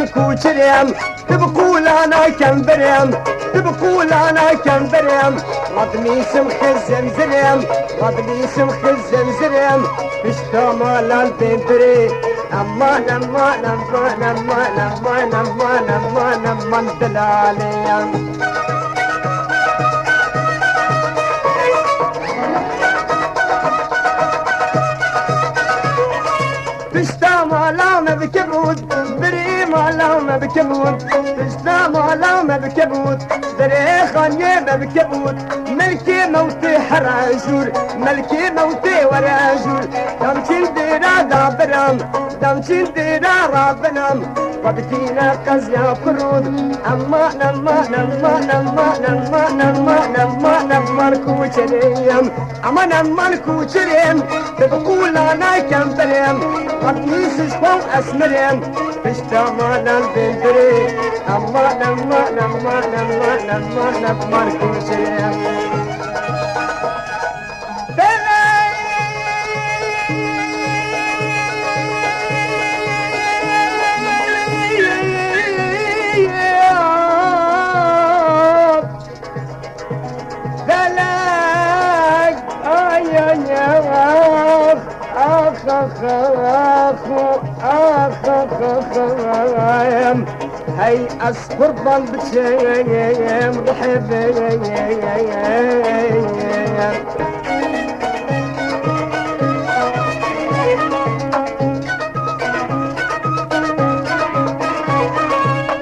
امان كوچريم تبقول انا كم بريم تبقول انا كم بريم رضني سمخ الزمزريم رضني سمخ الزمزريم اشتمال البنتري امان امان امان امان امان امان امان امان دلاليم بشتا مالام بكبود بري مالام بكبود بشتا مالام بكبود بري خانيه بكبود ملكي موتي حراجور ملكي موتي وراجور دمشين ديرا دابرام دمشين ديرا رابنام وبكينا قزيا فرود امان امان امان امان امان امان امان امان كوچريم امان امان كوچريم تبقول انا كم بريم قطنيس شكو اسمريم بشتمال البندري امان امان امان امان امان امان كوچريم هاي أصفر بالبشيم رحبي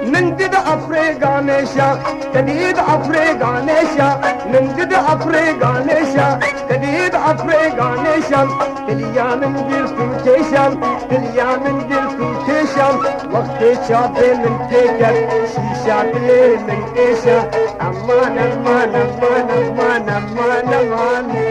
من دد أفريقا نشا تديد أفريقا نشا من دد أفريقا نشا تديد أفريقا نشا تليا من دلكم تشام تليا من دلكم تشام وقت شابي من تكر شيشا من إيشا أمان أمان أمان أمان أمان أمان